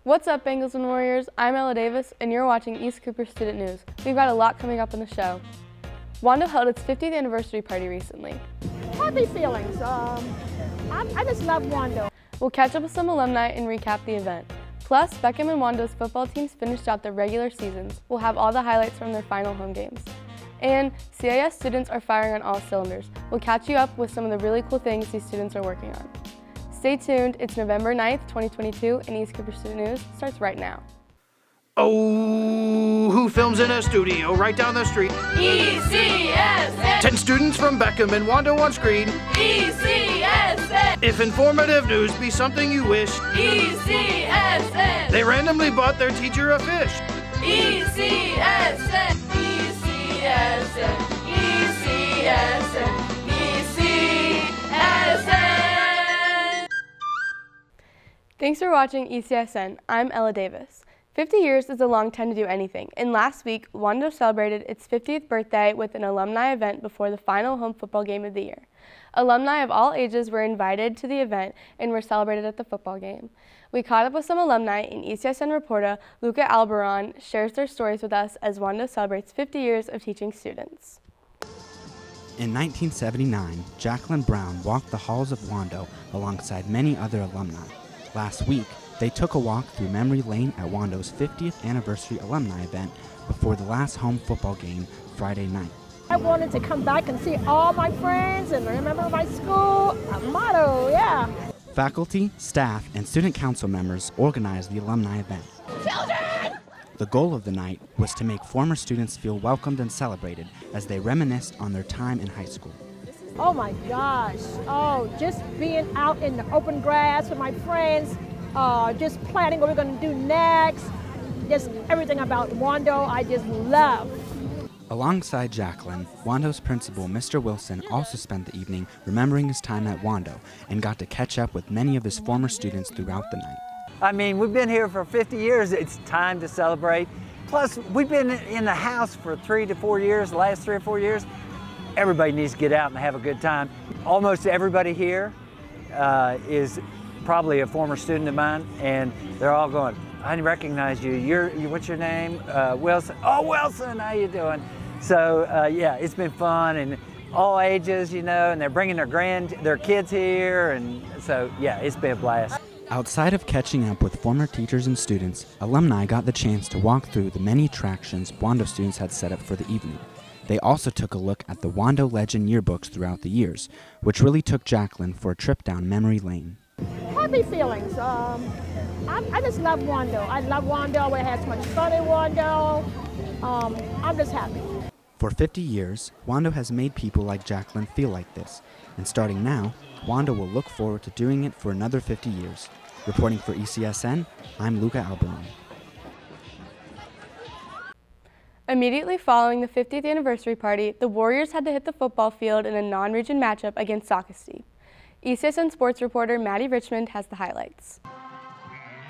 What's up, Bengals and Warriors? I'm Ella Davis, and you're watching East Cooper Student News. We've got a lot coming up in the show. Wando held its 50th anniversary party recently. Happy feelings. I just love Wando. We'll catch up with some alumni and recap the event. Plus, Beckham and Wando's football teams finished out their regular seasons. We'll have all the highlights from their final home games. And CIS students are firing on all cylinders. We'll catch you up with some of the really cool things these students are working on. Stay tuned. It's November 9th, 2022, and East Cooper Student News starts right now. Oh, who films in a studio right down the street? ECSN! 10 students from Beckham and Wando on screen. ECSN! If informative news be something you wish, ECSN! they randomly bought their teacher a fish. ECSN! ECSN! ECSN! ECSN! Thanks for watching ECSN. I'm Ella Davis. 50 years is a long time to do anything, and last week, Wando celebrated its 50th birthday with an alumni event before the final home football game of the year. Alumni of all ages were invited to the event and were celebrated at the football game. We caught up with some alumni, and ECSN reporter Luca Alberon shares their stories with us as Wando celebrates 50 years of teaching students. In 1979, Jacqueline Brown walked the halls of Wando alongside many other alumni. Last week, they took a walk through memory lane at Wando's 50th anniversary alumni event before the last home football game Friday night. I wanted to come back and see all my friends and remember my school motto, yeah. Faculty, staff, and student council members organized the alumni event. Children! The goal of the night was to make former students feel welcomed and celebrated as they reminisced on their time in high school. Oh my gosh, just being out in the open grass with my friends, just planning what we're going to do next, just everything about Wando I just love. Alongside Jacqueline, Wando's principal, Mr. Wilson, also spent the evening remembering his time at Wando and got to catch up with many of his former students throughout the night. I mean, we've been here for 50 years. It's time to celebrate. Plus, we've been in the house for 3 to 4 years, the last 3 or 4 years. Everybody needs to get out and have a good time. Almost everybody here is probably a former student of mine, and they're all going, I recognize you. What's your name? Wilson. Oh, Wilson, how you doing? So, yeah, it's been fun, and all ages, and they're bringing their kids here, and so, yeah, it's been a blast. Outside of catching up with former teachers and students, alumni got the chance to walk through the many attractions Wando students had set up for the evening. They also took a look at the Wando Legend yearbooks throughout the years, which really took Jacqueline for a trip down memory lane. Happy feelings. I just love Wando. I love Wando. We had so much fun in Wando. I'm just happy. For 50 years, Wando has made people like Jacqueline feel like this, and starting now, Wando will look forward to doing it for another 50 years. Reporting for ECSN, I'm Luca Alberon. Immediately following the 50th anniversary party, the Warriors had to hit the football field in a non-region matchup against Sockasty. ECSN sports reporter Maddie Richmond has the highlights.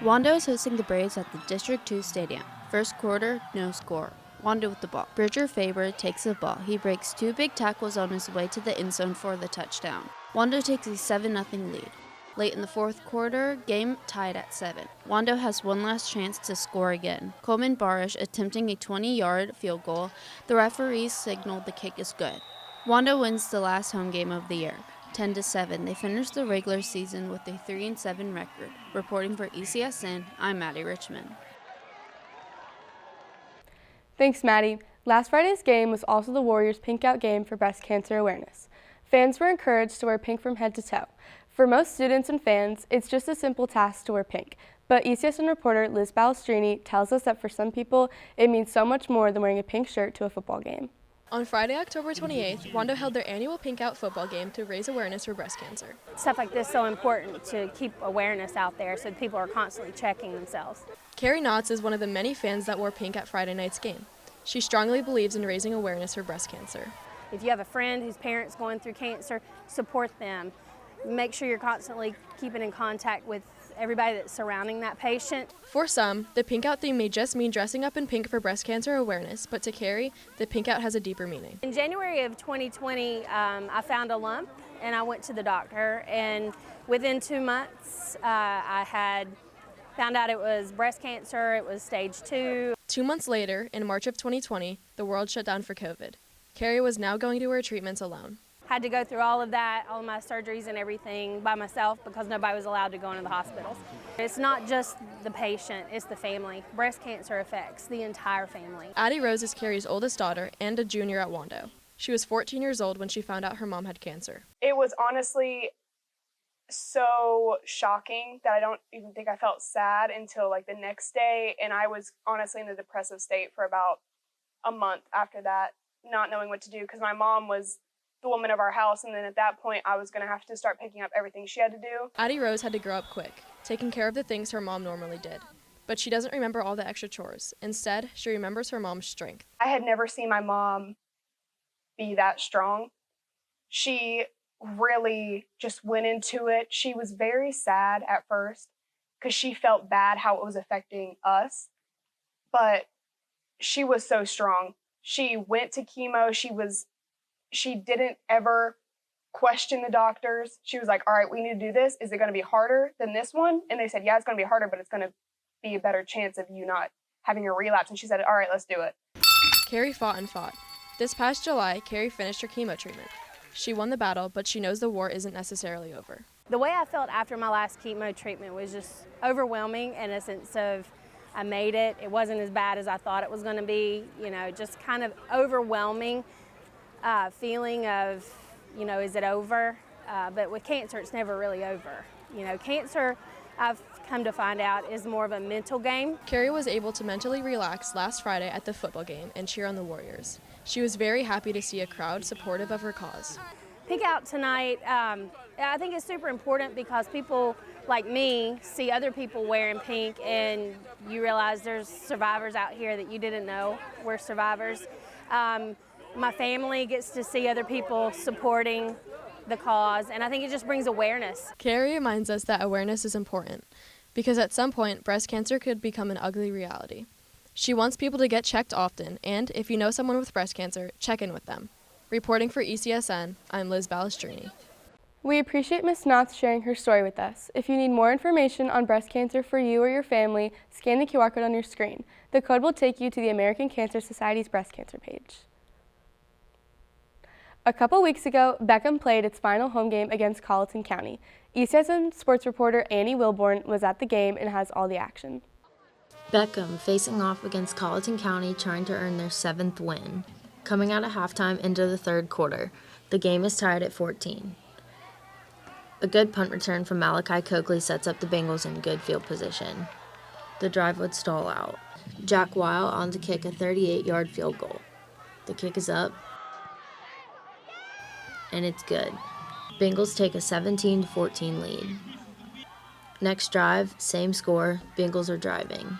Wando is hosting the Braves at the District 2 Stadium. First quarter, no score. Wando with the ball. Bridger Faber takes the ball. He breaks 2 big tackles on his way to the end zone for the touchdown. Wando takes a 7-0 lead. Late in the fourth quarter, game tied at 7. Wando has one last chance to score again. Coleman Barish attempting a 20-yard field goal. The referees signaled the kick is good. Wando wins the last home game of the year, 10-7. They finished the regular season with a 3-7 record. Reporting for ECSN, I'm Maddie Richmond. Thanks, Maddie. Last Friday's game was also the Warriors' Pink Out game for breast cancer awareness. Fans were encouraged to wear pink from head to toe. For most students and fans, it's just a simple task to wear pink. But ECSN reporter Liz Balestrini tells us that for some people, it means so much more than wearing a pink shirt to a football game. On Friday, October 28th, Wando held their annual Pink Out football game to raise awareness for breast cancer. Stuff like this is so important to keep awareness out there so people are constantly checking themselves. Carrie Knotts is one of the many fans that wore pink at Friday night's game. She strongly believes in raising awareness for breast cancer. If you have a friend whose parents going through cancer, support them. Make sure you're constantly keeping in contact with everybody that's surrounding that patient. For some, the Pink Out theme may just mean dressing up in pink for breast cancer awareness, but to Carrie, the Pink Out has a deeper meaning. In January of 2020, I found a lump and I went to the doctor, and within 2 months I had Found out it was breast cancer, it was stage 2. 2 months later, in March of 2020, the world shut down for COVID. Carrie was now going to her treatments alone. Had to go through all of that, all of my surgeries and everything by myself because nobody was allowed to go into the hospitals. It's not just the patient, it's the family. Breast cancer affects the entire family. Addie Rose is Carrie's oldest daughter and a junior at Wando. She was 14 years old when she found out her mom had cancer. It was honestly so shocking that I don't even think I felt sad until like the next day, and I was honestly in a depressive state for about a month after that, not knowing what to do because my mom was the woman of our house, and then at that point I was going to have to start picking up everything she had to do. Addie Rose had to grow up quick, taking care of the things her mom normally did. But she doesn't remember all the extra chores. Instead, she remembers her mom's strength. I had never seen my mom be that strong. She really just went into it. She was very sad at first because she felt bad how it was affecting us, but she was so strong. She went to chemo. She didn't ever question the doctors. She was like, all right, we need to do this. Is it going to be harder than this one? And they said, yeah, it's going to be harder, but it's going to be a better chance of you not having a relapse. And she said, all right, let's do it. Carrie fought and fought. This past July, Carrie finished her chemo treatment. She won the battle, but she knows the war isn't necessarily over. The way I felt after my last chemo treatment was just overwhelming in a sense of I made it. It wasn't as bad as I thought it was going to be, just kind of overwhelming feeling of, is it over? But with cancer, it's never really over. Cancer, I've come to find out, is more of a mental game. Carrie was able to mentally relax last Friday at the football game and cheer on the Warriors. She was very happy to see a crowd supportive of her cause. Pink Out tonight, I think it's super important because people like me see other people wearing pink and you realize there's survivors out here that you didn't know were survivors. My family gets to see other people supporting the cause, and I think it just brings awareness. Carrie reminds us that awareness is important because at some point, breast cancer could become an ugly reality. She wants people to get checked often, and if you know someone with breast cancer, check in with them. Reporting for ECSN, I'm Liz Balestrini. We appreciate Ms. Knotts sharing her story with us. If you need more information on breast cancer for you or your family, scan the QR code on your screen. The code will take you to the American Cancer Society's breast cancer page. A couple weeks ago, Beckham played its final home game against Colleton County. ECSN sports reporter Annie Wilborn was at the game and has all the action. Beckham facing off against Colleton County trying to earn their 7th win. Coming out of halftime into the third quarter, the game is tied at 14. A good punt return from Malachi Coakley sets up the Bengals in good field position. The drive would stall out. Jack Weil on to kick a 38-yard field goal. The kick is up, and it's good. Bengals take a 17-14 lead. Next drive, same score, Bengals are driving.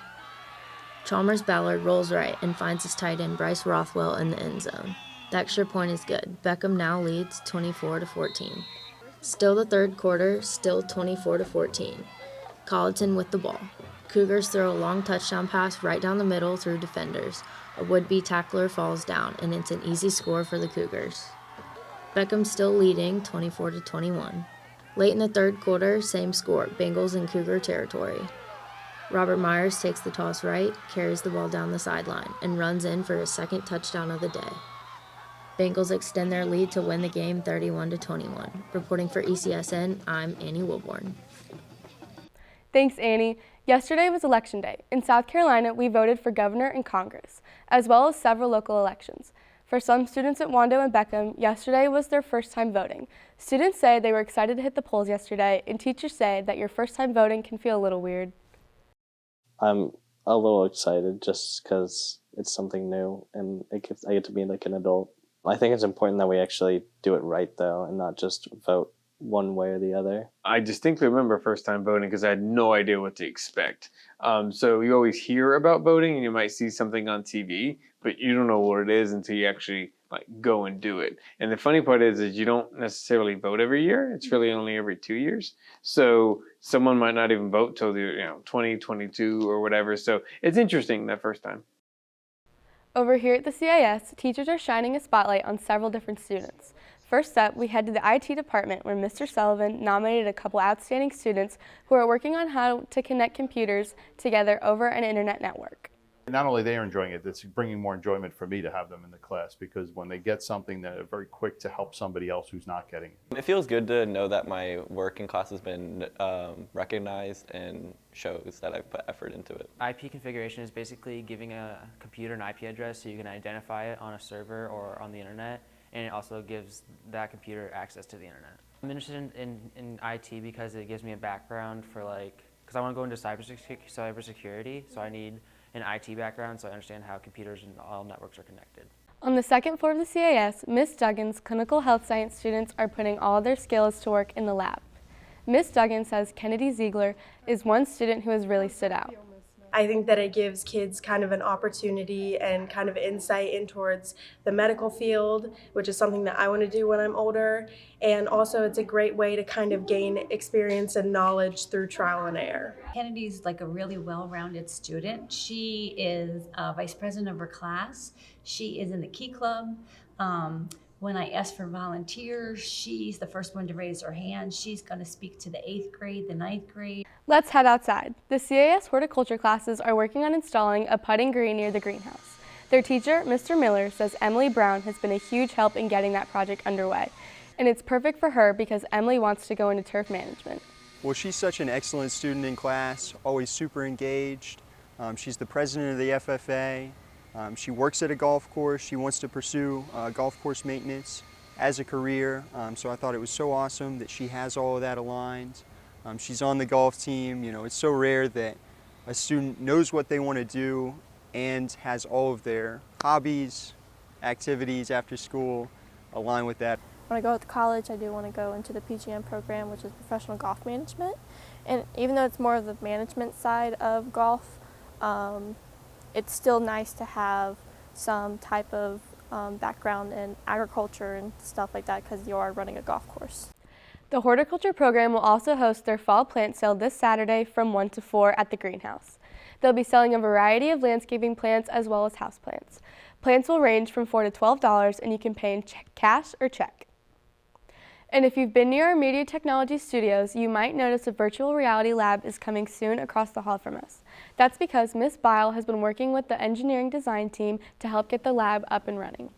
Chalmers Ballard rolls right and finds his tight end Bryce Rothwell in the end zone. The extra point is good. Beckham now leads 24-14. Still the third quarter, still 24-14. Colleton with the ball. Cougars throw a long touchdown pass right down the middle through defenders. A would-be tackler falls down, and it's an easy score for the Cougars. Beckham still leading 24-21. Late in the third quarter, same score, Bengals in Cougar territory. Robert Myers takes the toss right, carries the ball down the sideline, and runs in for his second touchdown of the day. Bengals extend their lead to win the game 31-21. Reporting for ECSN, I'm Annie Wilborn. Thanks, Annie. Yesterday was Election Day. In South Carolina, we voted for governor and Congress, as well as several local elections. For some students at Wando and Beckham, yesterday was their first time voting. Students say they were excited to hit the polls yesterday, and teachers say that your first time voting can feel a little weird. I'm a little excited just because it's something new and I get to be like an adult. I think it's important that we actually do it right, though, and not just vote one way or the other. I distinctly remember first time voting because I had no idea what to expect. So you always hear about voting and you might see something on TV, but you don't know what it is until you actually go and do it. And the funny part is you don't necessarily vote every year. It's really only every 2 years. So someone might not even vote till 2022 or whatever. So it's interesting that first time. Over here at the CIS, teachers are shining a spotlight on several different students. First up, we head to the IT department where Mr. Sullivan nominated a couple outstanding students who are working on how to connect computers together over an internet network. Not only they are enjoying it, it's bringing more enjoyment for me to have them in the class, because when they get something, they're very quick to help somebody else who's not getting it. It feels good to know that my work in class has been recognized and shows that I've put effort into it. IP configuration is basically giving a computer an IP address so you can identify it on a server or on the internet, and it also gives that computer access to the internet. I'm interested in IT because it gives me a background for because I want to go into cybersecurity, so I need an IT background so I understand how computers and all networks are connected. On the second floor of the CAS, Ms. Duggan's clinical health science students are putting all their skills to work in the lab. Ms. Duggan says Kennedy Ziegler is one student who has really stood out. I think that it gives kids kind of an opportunity and kind of insight in towards the medical field, which is something that I want to do when I'm older. And also it's a great way to kind of gain experience and knowledge through trial and error. Kennedy's like a really well-rounded student. She is vice president of her class. She is in the Key Club. When I asked for volunteers, she's the first one to raise her hand. She's going to speak to the 8th grade, the 9th grade. Let's head outside. The CAS horticulture classes are working on installing a putting green near the greenhouse. Their teacher, Mr. Miller, says Emily Brown has been a huge help in getting that project underway. And it's perfect for her because Emily wants to go into turf management. Well, she's such an excellent student in class, always super engaged. She's the president of the FFA. She works at a golf course. She wants to pursue golf course maintenance as a career. So I thought it was so awesome that she has all of that aligned. She's on the golf team. You know, it's so rare that a student knows what they want to do and has all of their hobbies, activities after school align with that. When I go to college, I do want to go into the PGM program, which is professional golf management. And even though it's more of the management side of golf, it's still nice to have some type of background in agriculture and stuff like that because you are running a golf course. The horticulture program will also host their fall plant sale this Saturday from 1 to 4 at the greenhouse. They'll be selling a variety of landscaping plants as well as houseplants. Plants will range from $4 to $12 and you can pay in cash or check. And if you've been near our media technology studios, you might notice a virtual reality lab is coming soon across the hall from us. That's because Ms. Bile has been working with the engineering design team to help get the lab up and running.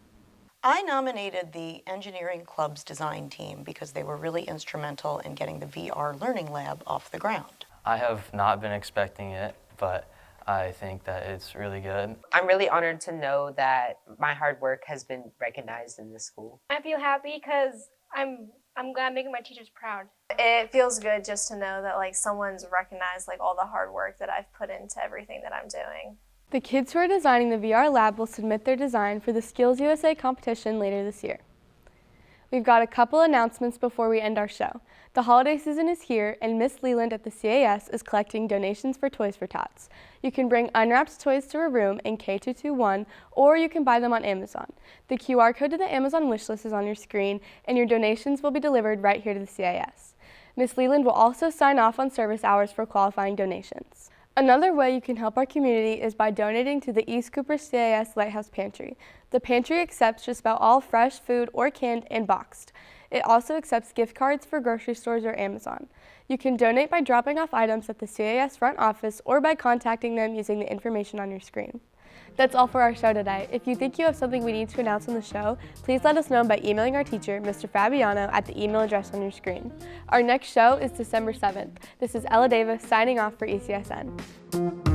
I nominated the engineering club's design team because they were really instrumental in getting the VR learning lab off the ground. I have not been expecting it, but I think that it's really good. I'm really honored to know that my hard work has been recognized in this school. I feel happy because I'm glad making my teachers proud. It feels good just to know that someone's recognized all the hard work that I've put into everything that I'm doing. The kids who are designing the VR lab will submit their design for the Skills USA competition later this year. We've got a couple announcements before we end our show. The holiday season is here and Miss Leland at the CAS is collecting donations for Toys for Tots. You can bring unwrapped toys to her room in K221 or you can buy them on Amazon. The QR code to the Amazon wish list is on your screen and your donations will be delivered right here to the CAS. Miss Leland will also sign off on service hours for qualifying donations. Another way you can help our community is by donating to the East Cooper CAS Lighthouse Pantry. The pantry accepts just about all fresh food or canned and boxed. It also accepts gift cards for grocery stores or Amazon. You can donate by dropping off items at the CAS front office or by contacting them using the information on your screen. That's all for our show today. If you think you have something we need to announce on the show, please let us know by emailing our teacher, Mr. Fabiano, at the email address on your screen. Our next show is December 7th. This is Ella Davis signing off for ECSN.